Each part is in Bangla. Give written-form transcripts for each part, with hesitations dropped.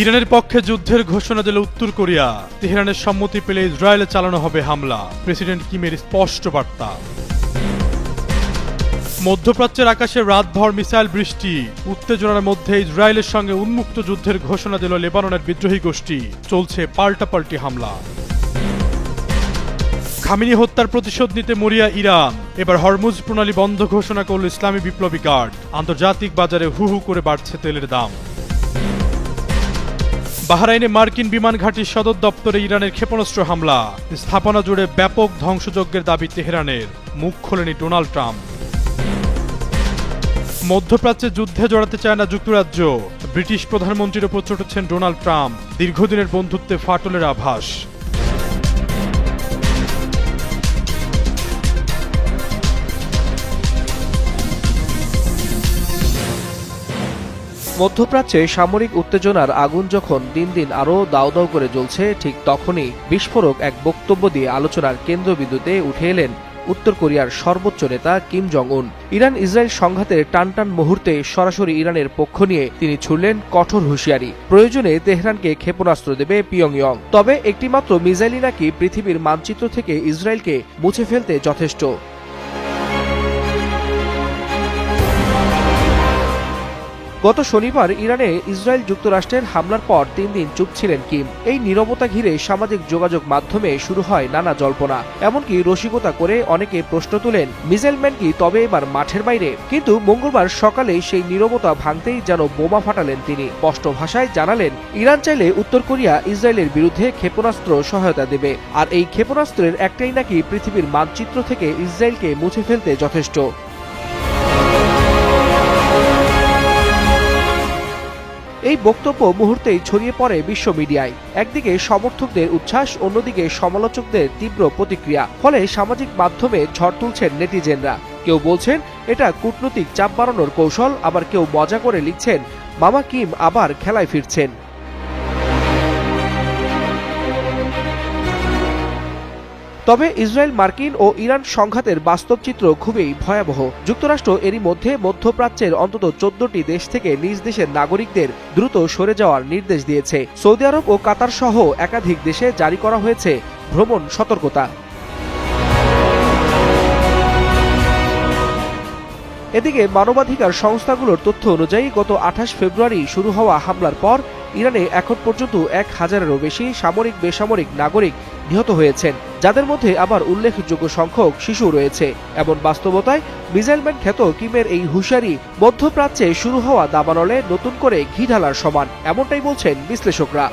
ইরানের পক্ষে যুদ্ধের ঘোষণা দিল উত্তর কোরিয়া। তেহরানের সম্মতি পেলে ইসরায়েলে চালানো হবে হামলা, প্রেসিডেন্ট কিমের স্পষ্ট বার্তা। মধ্যপ্রাচ্যের আকাশে রাতভর মিসাইল বৃষ্টি, উত্তেজনার মধ্যে ইসরায়েলের সঙ্গে উন্মুক্ত যুদ্ধের ঘোষণা দিল লেবাননের বিদ্রোহী গোষ্ঠী, চলছে পাল্টাপাল্টি হামলা। খামেনি হত্যার প্রতিশোধ নিতে মরিয়া ইরান, এবার হরমুজ প্রণালী বন্ধ ঘোষণা করল ইসলামী বিপ্লবী গার্ড। আন্তর্জাতিক বাজারে হু হু করে বাড়ছে তেলের দাম। বাহরাইনে মার্কিন বিমান ঘাঁটির সদর দপ্তরে ইরানের ক্ষেপণাস্ত্র হামলা, স্থাপনা জুড়ে ব্যাপক ধ্বংসযজ্ঞের দাবি তেহরানের, মুখ খোলেনি ডোনাল্ড ট্রাম্প। মধ্যপ্রাচ্যে যুদ্ধে জড়াতে চায় না যুক্তরাজ্য, ব্রিটিশ প্রধানমন্ত্রীর ওপর চটেছেন ডোনাল্ড ট্রাম্প, দীর্ঘদিনের বন্ধুত্বে ফাটলের আভাস। মধ্যপ্রাচ্যে সামরিক উত্তেজনার আগুন যখন দিন দিন আরও দাউ দাউ করে জ্বলছে, ঠিক তখনই বিস্ফোরক এক বক্তব্য দিয়ে আলোচনার কেন্দ্রবিন্দুতে উঠে এলেন উত্তর কোরিয়ার সর্বোচ্চ নেতা কিম জং উন। ইরান ইসরায়েল সংঘাতের টানটান মুহূর্তে সরাসরি ইরানের পক্ষ নিয়ে তিনি ছুড়লেন কঠোর হুঁশিয়ারি। প্রয়োজনে তেহরানকে ক্ষেপণাস্ত্র দেবে পিয়ংইয়ং, তবে একটিমাত্র মিসাইলই নাকি পৃথিবীর মানচিত্র থেকে ইসরায়েলকে মুছে ফেলতে যথেষ্ট। গত শনিবার ইরানে ইসরায়েল যুক্তরাষ্ট্রের হামলার পর 3 দিন চুপ ছিলেন কিম। এই নীরবতা ঘিরে সামাজিক যোগাযোগ মাধ্যমে শুরু হয় নানা জল্পনা, এমনকি রসিকতা করে অনেকে প্রশ্ন তুলেন, মিসাইলম্যান কি তবে এবার মাঠের বাইরে? কিন্তু মঙ্গলবার সকালে সেই নীরবতা ভাঙতেই যেন বোমা ফাটালেন তিনি। স্পষ্ট ভাষায় জানালেন, ইরান চাইলে উত্তর কোরিয়া ইসরায়েলের বিরুদ্ধে ক্ষেপণাস্ত্র সহায়তা দেবে, আর এই ক্ষেপণাস্ত্রের একটাই নাকি পৃথিবীর মানচিত্র থেকে ইসরায়েলকে মুছে ফেলতে যথেষ্ট। এই বক্তব্য মুহূর্তেই ছড়িয়ে পড়ে বিশ্ব মিডিয়ায়। একদিকে সমর্থকদের উচ্ছ্বাস, অন্যদিকে সমালোচকদের তীব্র প্রতিক্রিয়া। ফলে সামাজিক মাধ্যমে ঝড় তুলছেন নেটিজেনরা। কেউ বলছেন এটা কূটনৈতিক চাপ বাড়ানোর কৌশল, আবার কেউ মজা করে লিখছেন মামা কিম আবার খেলায় ফিরছেন। তবে ইসরায়েল মার্কিন ও ইরান সংঘাতের বাস্তব চিত্র খুবই ভয়াবহ। যুক্তরাষ্ট্র এরই মধ্যে মধ্যপ্রাচ্যের অন্তত 14টি দেশ থেকে নিজ দেশের নাগরিকদের দ্রুত সরে যাওয়ার নির্দেশ দিয়েছে। সৌদি আরব ও কাতার সহ একাধিক দেশে জারি করা হয়েছে ভ্রমণ সতর্কতা। এদিকে মানবাধিকার সংস্থাগুলোর তথ্য অনুযায়ী গত 28 ফেব্রুয়ারি শুরু হওয়া হামলার পর ইরানে এখন পর্যন্ত 1000-এরও বেশি সামরিক বেসামরিক নাগরিক নিহত হয়েছেন, যাদের মধ্যে আবার উল্লেখযোগ্য সংখ্যক শিশু রয়েছে। এমন বাস্তবতায় মিসাইলম্যান খ্যাত কিমের এই হুঁশিয়ারি মধ্যপ্রাচ্যে শুরু হওয়া দাবানলে নতুন করে ঘি ঢালার সমান, এমনটাই বলছেন বিশ্লেষকরা।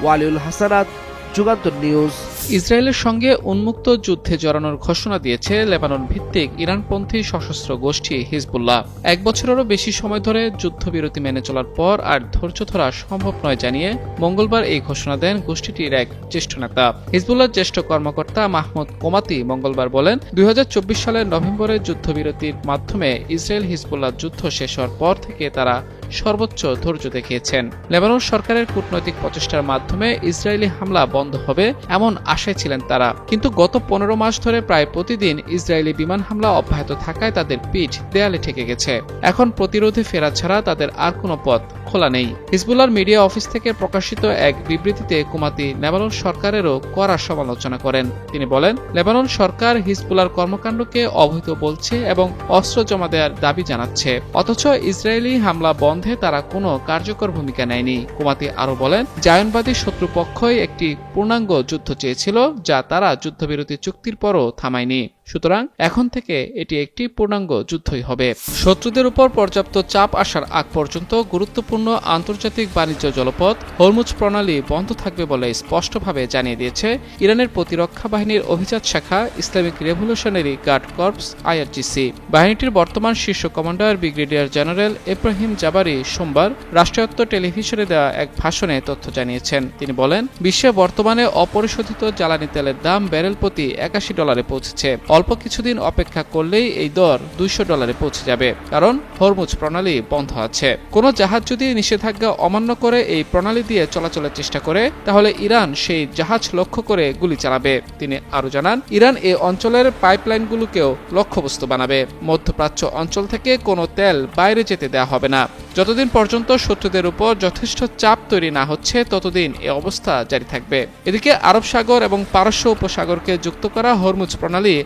ওয়ালিউল হাসানাত, যুগান্তর নিউজ। ইসরায়েলের সঙ্গে উন্মুক্ত যুদ্ধে জড়ানোর ঘোষণা দিয়েছে লেবানন ভিত্তিক ইরানপন্থী সশস্ত্র গোষ্ঠী হিজবুল্লাহ। 1 বছরেরও বেশি সময় ধরে যুদ্ধবিরতি মেনে চলার পর আর ধৈর্য ধরা সম্ভব নয় জানিয়ে মঙ্গলবার এই ঘোষণা দেন গোষ্ঠীটির এক জ্যেষ্ঠ নেতা। হিজবুল্লাহর জ্যেষ্ঠ কর্মকর্তা মাহমুদ কোমাতি মঙ্গলবার বলেন, 2024 সালের নভেম্বরে যুদ্ধবিরতির মাধ্যমে ইসরায়েল হিজবুল্লাহ যুদ্ধ শেষ হওয়ার পর থেকে তারা সর্বোচ্চ ধৈর্য দেখিয়েছেন। লেবানন সরকারের কূটনৈতিক প্রচেষ্টার মাধ্যমে ইসরায়েলি হামলা বন্ধ হবে এমন আশায় ছিলেন তারা, কিন্তু গত 15 মাস ধরে প্রায় প্রতিদিন ইসরায়েলি বিমান হামলা অব্যাহত থাকায় তাদের পিঠ দেয়ালে ঠেকে গেছে। এখন প্রতিরোধে ফেরা ছাড়া তাদের আর কোনো পথ খোলা নেই। হিজবুল্লাহর মিডিয়া অফিস থেকে প্রকাশিত এক বিবৃতিতে কুমাতি লেবানন সরকারেরও কড়া সমালোচনা করেন। তিনি বলেন, লেবানন সরকার হিজবুল্লাহর কর্মকাণ্ডকে অবৈধ বলছে এবং অস্ত্র জমা দেওয়ার দাবি জানাচ্ছে, অথচ ইসরায়েলি হামলা বন্ধে তারা কোনো কার্যকর ভূমিকা নেয়নি। কুমাতি আরো বলেন, জায়নবাদী শত্রুপক্ষই একটি পূর্ণাঙ্গ যুদ্ধ চেয়েছিল, যা তারা যুদ্ধবিরতি চুক্তির পরও থামায়নি। সুতরাং এখন থেকে এটি একটি পূর্ণাঙ্গ যুদ্ধই হবে। শত্রুদের উপর পর্যাপ্ত চাপ আসার আগ পর্যন্ত গুরুত্বপূর্ণ আন্তর্জাতিক বাণিজ্য জলপথ হরমুজ প্রণালী বন্ধ থাকবে বলে স্পষ্টভাবে জানিয়ে দিয়েছে ইরানের প্রতিরক্ষা বাহিনীর অভিজাত শাখা Islamic revolutionary guard corps IRGC। বাহিনীটির বর্তমান শীর্ষ commander brigadier general Ibrahim Jabari সোমবার রাষ্ট্রায়ত্ত টেলিভিশনে দেওয়া এক ভাষণে তথ্য জানিয়েছেন। তিনি বলেন, বিশ্বে বর্তমানে অপরিশোধিত জ্বালানি তেলের দাম ব্যারেল প্রতি $81 পৌঁছেছে। অল্প কিছুদিন অপেক্ষা করলেই এই দর $200 পৌঁছে যাবে, কারণ হরমুজ প্রণালী বন্ধ আছে। কোনো জাহাজ যদি নিষেধাজ্ঞা অমান্য করে এই প্রণালী দিয়ে চলাচলের চেষ্টা করে, তাহলে ইরান সেই জাহাজ লক্ষ্য করে গুলি চালাবে। তিনি আরো জানান, ইরান এই অঞ্চলের পাইপলাইনগুলোকেও লক্ষ্যবস্তু বানাবে। মধ্যপ্রাচ্য অঞ্চল থেকে কোনো তেল বাইরে যেতে দেওয়া হবে না। যতদিন পর্যন্ত শত্রুদের উপর যথেষ্ট চাপ তৈরি না হচ্ছে ততদিন এ অবস্থা জারি থাকবে। এদিকে আরব সাগর এবং পারস্য উপসাগরকে যুক্ত করা হরমুজ প্রণালী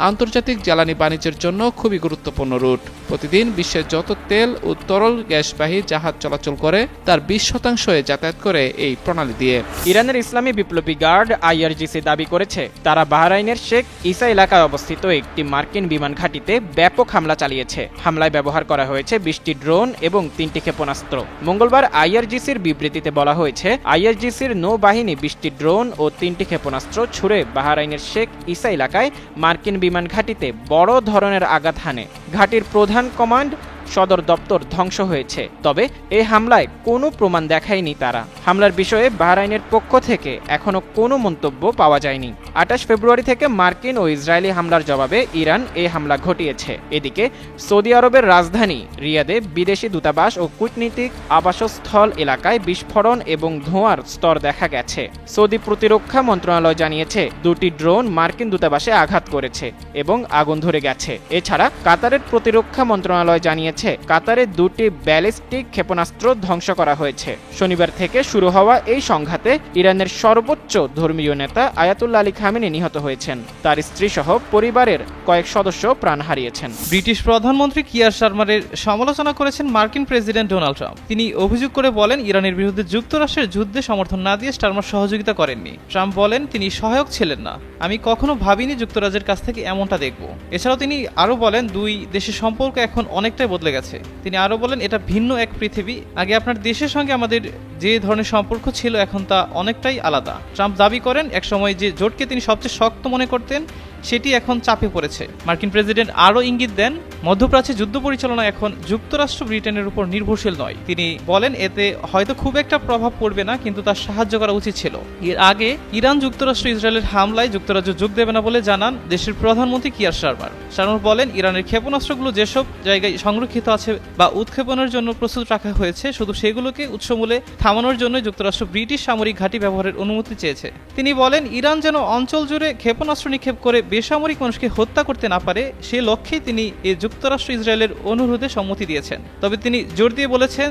আন্তর্জাতিক জ্বালানি বাণিজ্যের জন্য খুবই গুরুত্বপূর্ণ রুট। প্রতিদিন বিশ্বের যত তেল ও তরল গ্যাসবাহী জাহাজ চলাচল করে তার 20% যাতায়াত করে এই প্রণালী দিয়ে। ইরানের ইসলামী বিপ্লবী গার্ড আইআরজিসি দাবি করেছে তারা বাহরাইনের শেখ ইসা এলাকায় অবস্থিত একটি মার্কিন বিমান ঘাঁটিতে ব্যাপক হামলা চালিয়েছে। হামলায় ব্যবহার করা হয়েছে 20টি ড্রোন এবং 3টি ক্ষেপণাস্ত্র। মঙ্গলবার আইআরজিসির বিবৃতিতে বলা হয়েছে আইআরজিসির নৌবাহিনী 20টি ড্রোন ও 3টি ক্ষেপণাস্ত্র ছুড়ে বাহরাইনের শেখ ইসা এলাকায় মার্কিন বিমান ঘাঁটিতে বড় ধরনের আঘাত হানে। ঘাঁটির প্রধান কমান্ড সদর দপ্তর ধ্বংস হয়েছে, তবে এই হামলায় কোনো প্রমাণ দেখায়নি তারা। হামলার বিষয়ে বাহরাইনের পক্ষ থেকে এখনো কোনো মন্তব্য পাওয়া যায়নি। 28 ফেব্রুয়ারি থেকে মার্কিন ও ইসরায়েলি হামলার জবাবে ইরান এই হামলা ঘটিয়েছে। এদিকে সৌদি আরবের রাজধানী রিয়াদে বিদেশি দূতাবাস ও কূটনীতিক আবাসস্থল এলাকায় বিস্ফোরণ এবং ধোঁয়ার স্তর দেখা গেছে। সৌদি প্রতিরক্ষা মন্ত্রণালয় জানিয়েছে 2টি ড্রোন মার্কিন দূতাবাসে আঘাত করেছে এবং আগুন ধরে গেছে। এছাড়া কাতারের প্রতিরক্ষা মন্ত্রণালয় জানিয়েছে কাতারে 2টি ব্যালিস্টিক ক্ষেপণাস্ত্র ধ্বংস করা হয়েছে। শনিবার থেকে শুরু হওয়া এই সংঘাতে ইরানের সর্বোচ্চ ধর্মীয় নেতা আয়াতুল্লাহ আলী খামেনি নিহত হয়েছেন। তার স্ত্রী সহ পরিবারের কয়েক সদস্য প্রাণ হারিয়েছেন। ব্রিটিশ প্রধানমন্ত্রী কিয়ার স্টারমারের সমালোচনা করেছেন মার্কিন প্রেসিডেন্ট ডোনাল্ড ট্রাম্প। তিনি অভিযোগ করে বলেন ইরানের বিরুদ্ধে যুক্তরাষ্ট্রের যুদ্ধে সমর্থন না দিয়ে স্টারমার সহযোগিতা করেননি। ট্রাম্প বলেন তিনি সহায়ক ছিলেন না। আমি কখনো ভাবিনি যুক্তরাজ্যের কাছ থেকে এমনটা দেখব। এছাড়াও তিনি আরও বলেন দুই দেশের সম্পর্ক এখন অনেকটাই বদলে গেছে। তিনি আরও বলেন এটা ভিন্ন এক পৃথিবী। আগে আপনার দেশের সঙ্গে আমাদের যে ধরনের সম্পর্ক ছিল এখন তা অনেকটাই আলাদা। ট্রাম্প দাবি করেন একসময় যে জোটকে তিনি সবচেয়ে শক্ত মনে করতেন সেটি এখন চাপে পড়েছে। মার্কিন প্রেসিডেন্ট আরও ইঙ্গিত দেন মধ্যপ্রাচ্যে যুদ্ধ পরিচালনা এখন যুক্তরাষ্ট্র ব্রিটেনের উপর নির্ভরশীল নয়। তিনি বলেন এতে হয়তো খুব একটা প্রভাব পড়বে না, কিন্তু তার সাহায্য করা উচিত ছিল। এর আগে ইরান যুক্তরাষ্ট্র ইসরায়েলের হামলায় যুক্তরাজ্য যোগ দেবে না বলে জানান দেশের প্রধানমন্ত্রী কিয়ার স্টারমার। স্টারমার বলেন ইরানের ক্ষেপণাস্ত্রগুলো যেসব জায়গায় সংরক্ষিত আছে বা উৎক্ষেপণের জন্য প্রস্তুত রাখা হয়েছে শুধু সেগুলোকে উৎসমূলে থামানোর জন্য যুক্তরাষ্ট্র ব্রিটিশ সামরিক ঘাঁটি ব্যবহারের অনুমতি চেয়েছে। তিনি বলেন ইরান যেন অঞ্চল জুড়ে ক্ষেপণাস্ত্র নিক্ষেপ করে বেসামরিক মানুষকে হত্যা করতে না পারে সে লক্ষ্যেই তিনি এই যুক্তরাষ্ট্র ইসরায়েলের অনুরোধে সম্মতি দিয়েছেন। তবে তিনি জোর দিয়ে বলেছেন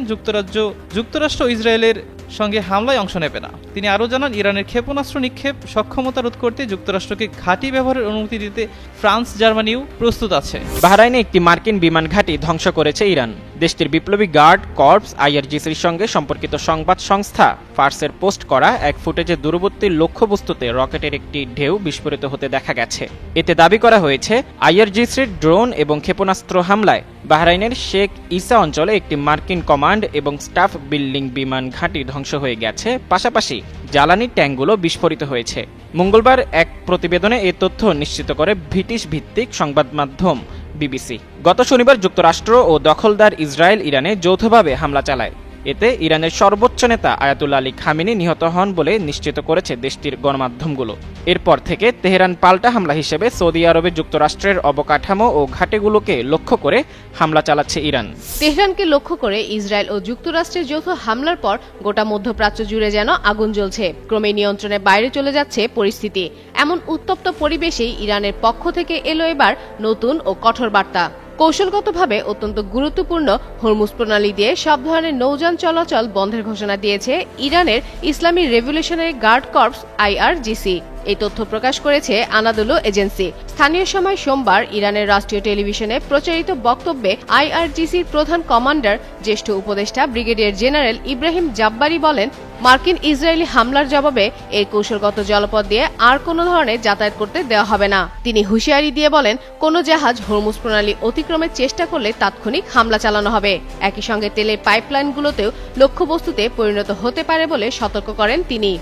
যুক্তরাষ্ট্র ইসরায়েলের সঙ্গে হামলায় অংশ নেবে না। তিনি আরও জানান ইরানের ক্ষেপণাস্ত্র নিক্ষেপ সক্ষমতা রোধ করতে যুক্তরাষ্ট্রকে ঘাঁটি ব্যবহারের অনুমতি দিতে ফ্রান্স জার্মানিও প্রস্তুত আছে। বাহরাইনে একটি মার্কিন বিমান ঘাঁটি ধ্বংস করেছে ইরান। দেশটির বিপ্লবী গার্ড কর্পস আইআরজিসির সঙ্গে সম্পর্কিত সংবাদ সংস্থা ফার্সের পোস্ট করা এক ফুটেজে দূরবর্তী লক্ষ্যবস্তুতে রকেটের একটি ঢেউ বিস্ফোরিত হতে দেখা গেছে। এতে দাবি করা হয়েছে আইআরজিসির ড্রোন এবং ক্ষেপণাস্ত্র হামলায় বাহরাইনের শেখ ইসা অঞ্চলে একটি মার্কিন কমান্ড এবং স্টাফ বিল্ডিং বিমান ঘাঁটি ধ্বংস হয়ে গেছে, পাশাপাশি জ্বালানি ট্যাঙ্কগুলো বিস্ফোরিত হয়েছে। মঙ্গলবার এক প্রতিবেদনে এ তথ্য নিশ্চিত করে ব্রিটিশ ভিত্তিক সংবাদ মাধ্যম বিবিসি। গত শনিবার যুক্তরাষ্ট্র ও দখলদার ইসরায়েল ইরানে যৌথভাবে হামলা চালায়। এতে ইরানের সর্বোচ্চ নেতা আয়াতুল্লাহ আলী খামেনি নিহত হন বলে নিশ্চিত করেছে দেশটির গণমাধ্যমগুলো। এরপর থেকে তেহরান পাল্টা হামলা হিসেবে সৌদি আরবে যুক্তরাষ্ট্রের অবকাঠামো ও ঘাঁটিগুলোকে লক্ষ্য করে হামলা চালাচ্ছে ইরান। তেহরানকে লক্ষ্য করে ইসরায়েল ও যুক্তরাষ্ট্রের যৌথ হামলার পর গোটা মধ্যপ্রাচ্য জুড়ে যেন আগুন জ্বলছে। ক্রমে নিয়ন্ত্রণের বাইরে চলে যাচ্ছে পরিস্থিতি। এমন উত্তপ্ত পরিবেশেই ইরানের পক্ষ থেকে এলো এবার নতুন ও কঠোর বার্তা। কৌশলগতভাবে অত্যন্ত গুরুত্বপূর্ণ হরমুজ প্রণালী দিয়ে সব ধরনের নৌযান চলাচল বন্ধের ঘোষণা দিয়েছে ইরানের ইসলামী রেভলিউশনারি গার্ড কর্পস আইআরজিসি। এই তথ্য প্রকাশ করেছে আনাদোলু এজেন্সি। স্থানীয় সময় সোমবার ইরানের রাষ্ট্রীয় টেলিভিশনে প্রচারিত বক্তব্যে আইআরজিসির প্রধান কমান্ডার জ্যেষ্ঠ উপদেষ্টা ব্রিগেডিয়ার জেনারেল ইব্রাহিম জাব্বারি বলেন মার্কিন ইসরায়েলি হামলার জবাবে এই কৌশলগত জলপথ দিয়ে আর কোনো ধরনের যাতায়াত করতে দেওয়া হবে না। তিনি হুঁশিয়ারি দিয়ে বলেন কোনো জাহাজ হরমুজ প্রণালী অতিক্রমের চেষ্টা করলে তাৎক্ষণিক হামলা চালানো হবে। একই সঙ্গে তেলের পাইপলাইনগুলোতেও লক্ষ্যবস্তুতে পরিণত হতে পারে বলে সতর্ক করেন তিনি।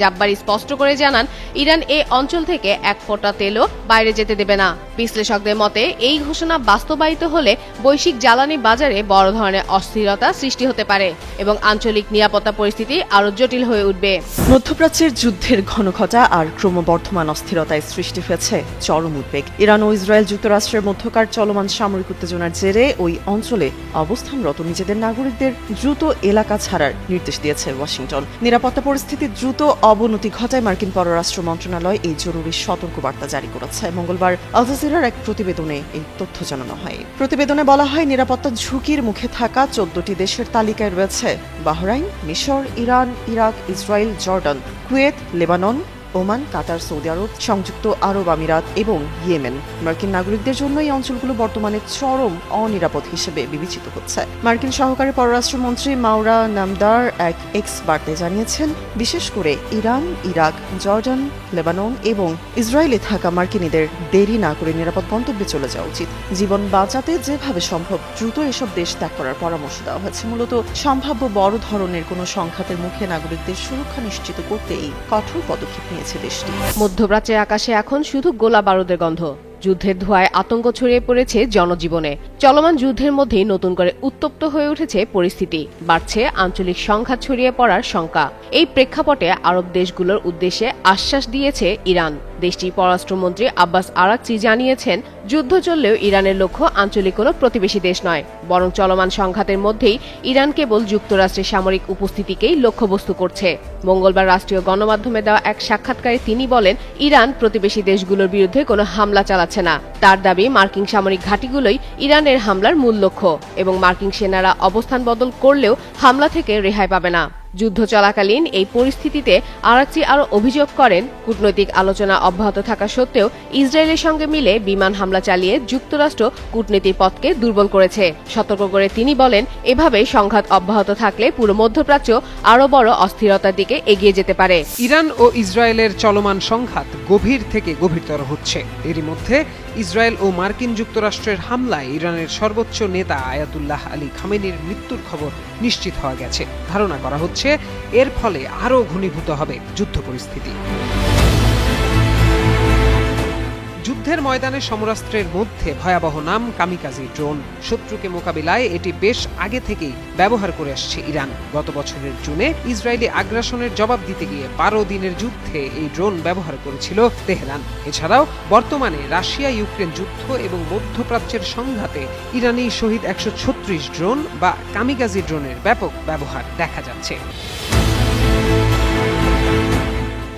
জাব্বারি স্পষ্ট করে জানান ইরান এই অঞ্চল থেকে এক ফোঁটা তেলও বাইরে যেতে দেবে না। বিশ্লেষকদের মতে এই ঘোষণা বাস্তবায়িত হলে বৈশ্বিক জ্বালানি বাজারে বড় ধরনের অস্থিরতা সৃষ্টি হতে পারে এবং আঞ্চলিক নিরাপত্তা পরিস্থিতি আরও জটিল হয়ে উঠবে। মধ্যপ্রাচ্যের যুদ্ধের ঘনঘটা আর ক্রমবর্ধমান অস্থিরতায় সৃষ্টি হয়েছে চরম উদ্বেগ। ইরান ও ইসরায়েল যুক্তরাষ্ট্রের মধ্যকার চলমান সামরিক উত্তেজনার জেরে ওই অঞ্চলে অবস্থানরত নিজেদের নাগরিকদের দ্রুত এলাকা ছাড়ার নির্দেশ দিয়েছে ওয়াশিংটন। নিরাপত্তা পরিস্থিতির দ্রুত অবনতি ঘটায় মার্কিন পররাষ্ট্র মন্ত্রণালয় এই জরুরি সতর্কবার্তা জারি করেছে। মঙ্গলবার আল জাজিরার এক প্রতিবেদনে এই তথ্য জানানো হয়। প্রতিবেদনে বলা হয়, নিরাপত্তা ঝুঁকির মুখে থাকা 14টি দেশের তালিকায় রয়েছে বাহরাইন, মিশর, Iran, Iraq, Israel, Jordan, Kuwait, Lebanon, Oman, Qatar, Saudi Arab, সংযুক্ত আরব আমিরাত এবং ইয়েমেন। মার্কিন নাগরিকদের জন্য এই অঞ্চলগুলো বর্তমানে চরম অনিরাপদ হিসেবে বিবেচিত হচ্ছে। মার্কিন সহকারী পররাষ্ট্রমন্ত্রী মাউরা নামদার এক এক্স বার্তায় জানিয়েছেন, বিশেষ করে ইরান, ইরাক, জর্ডান, লেবানন এবং ইসরায়েলে থাকা মার্কিনীদের দেরি না করে নিরাপদ গন্তব্যে চলে যাওয়া উচিত। জীবন বাঁচাতে যেভাবে সম্ভব দ্রুত এসব দেশ ত্যাগ করার পরামর্শ দেওয়া হয়েছে। মূলত সম্ভাব্য বড় ধরনের কোনো সংঘাতের মুখে নাগরিকদের সুরক্ষা নিশ্চিত করতে এই কঠোর পদক্ষেপ নিয়েছে দেশটি। মধ্যপ্রাচ্যের আকাশে এখন শুধু গোলা বারুদের গন্ধ। যুদ্ধের ধোঁয়ায় আতঙ্ক ছড়িয়ে পড়েছে জনজীবনে। চলমান যুদ্ধের মধ্যেই নতুন করে উত্তপ্ত হয়ে উঠেছে পরিস্থিতি, বাড়ছে আঞ্চলিক সংঘাত ছড়িয়ে পড়ার শঙ্কা। এই প্রেক্ষাপটে আরব দেশগুলোর উদ্দেশ্যে আশ্বাস দিয়েছে ইরান। দেশটির পররাষ্ট্রমন্ত্রী আব্বাস আরাকচি জানিয়েছেন, যুদ্ধ চললেও ইরানের লক্ষ্য আঞ্চলিক কোনো প্রতিবেশী দেশ নয়, বরং চলমান সংঘাতের মধ্যেই ইরান কেবল যুক্তরাষ্ট্রের সামরিক উপস্থিতিকেই লক্ষ্যবস্তু করছে। মঙ্গলবার রাষ্ট্রীয় গণমাধ্যমে দেওয়া এক সাক্ষাৎকারে তিনি বলেন, ইরান প্রতিবেশী দেশগুলোর বিরুদ্ধে কোনো হামলা চালাচ্ছে না। তার দাবি, মার্কিন সামরিক ঘাঁটিগুলোই ইরানের হামলার মূল লক্ষ্য এবং মার্কিন সেনারা অবস্থান বদল করলেও হামলা থেকে রেহাই পাবে না। যুদ্ধ চলাকালীন এই পরিস্থিতিতে আরাকচি আরও অভিযোগ করেন, কূটনৈতিক আলোচনা অব্যাহত থাকা সত্ত্বেও ইসরায়েলের সঙ্গে মিলে বিমান হামলা চালিয়ে যুক্তরাষ্ট্র কূটনীতির পথকে দুর্বল করেছে। সতর্ক করে তিনি বলেন, এভাবে সংঘাত অব্যাহত থাকলে পুরো মধ্যপ্রাচ্য আরও বড় অস্থিরতার দিকে এগিয়ে যেতে পারে। ইরান ও ইসরায়েলের চলমান সংঘাত গভীর থেকে গভীরতর হচ্ছে। এরই মধ্যে ইসরায়েল ও মার্কিন যুক্তরাষ্ট্রের হামলায় ইরানের সর্বোচ্চ নেতা আয়াতুল্লাহ আলী খামেনির মৃত্যুর খবর নিশ্চিত হওয়া গেছে। ধারণা করা হচ্ছে এর ফলে আরও ঘনীভূত হবে যুদ্ধ পরিস্থিতি। যুদ্ধের ময়দানে সমরাস্ত্রের মধ্যে ভয়াবহ নাম কামিকাজি ড্রোন। শত্রুকে মোকাবিলায় এটি বেশ আগে থেকেই ব্যবহার করে আসছে ইরান। গত বছরের জুনে ইসরায়েলি আগ্রাসনের জবাব দিতে গিয়ে 12 দিনের যুদ্ধে এই ড্রোন ব্যবহার করেছিল তেহরান। এছাড়াও বর্তমানে রাশিয়া ইউক্রেন যুদ্ধ এবং মধ্যপ্রাচ্যের সংঘাতে ইরানি শহীদ 136 ড্রোন বা কামিকাজি ড্রোনের ব্যাপক ব্যবহার দেখা যাচ্ছে।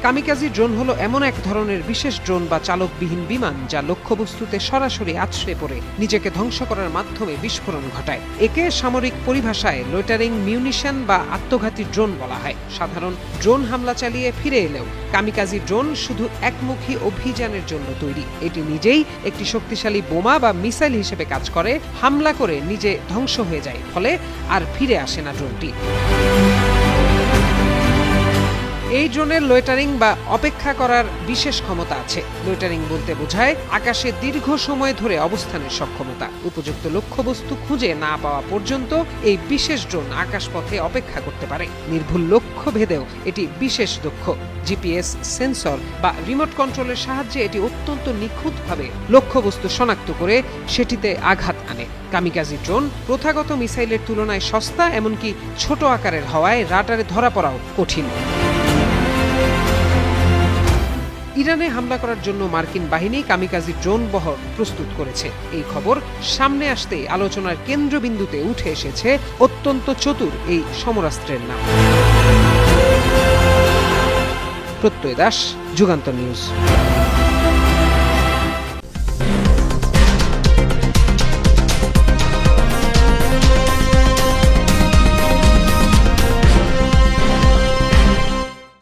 কামিকাজি ড্রোন হলো এমন এক ধরনের বিশেষ ড্রোন বা চালকবিহীন বিমান যা লক্ষ্যবস্তুতে সরাসরি আছড়ে পড়ে নিজেকে ধ্বংস করার মাধ্যমে বিস্ফোরণ ঘটায়। একে সামরিক পরিভাষায় লোইটারিং মিউনিশন বা আত্মঘাতী ড্রোন বলা হয়। সাধারণ ড্রোন হামলা চালিয়ে ফিরে এলেও কামিকাজি ড্রোন শুধু একমুখী অভিযানের জন্য তৈরি। এটি নিজেই একটি শক্তিশালী বোমা বা মিসাইল হিসেবে কাজ করে, হামলা করে নিজে ধ্বংস হয়ে যায়, ফলে আর ফিরে আসে না ড্রোনটি। এই ড্রোনের লোয়েটারিং বা অপেক্ষা করার বিশেষ ক্ষমতা আছে। লোয়েটারিং বলতে বোঝায় আকাশে দীর্ঘ সময় ধরে অবস্থানের সক্ষমতা। উপযুক্ত লক্ষ্যবস্তু খুঁজে না পাওয়া পর্যন্ত এই বিশেষ ড্রোন আকাশপথে অপেক্ষা করতে পারে। নির্ভুল লক্ষ্য ভেদেও এটি বিশেষ দক্ষ। জিপিএস সেন্সর বা রিমোট কন্ট্রোলের সাহায্যে এটি অত্যন্ত নিখুঁতভাবে লক্ষ্যবস্তু শনাক্ত করে সেটিতে আঘাত আনে। কামিকাজি ড্রোন প্রথাগত মিসাইলের তুলনায় সস্তা, এমনকি ছোট আকারের হওয়ায় রাডারে ধরা পড়াও কঠিন। ইরানে হামলা করার জন্য মার্কিন বাহিনী কামিকাজি ড্রোন বহর প্রস্তুত করেছে। এই খবর সামনে আসতেই আলোচনার কেন্দ্রবিন্দুতে উঠে এসেছে অত্যন্ত চতুর এই সমরাস্ত্রের নাম। প্রত্যয় দাস, যুগান্তর নিউজ।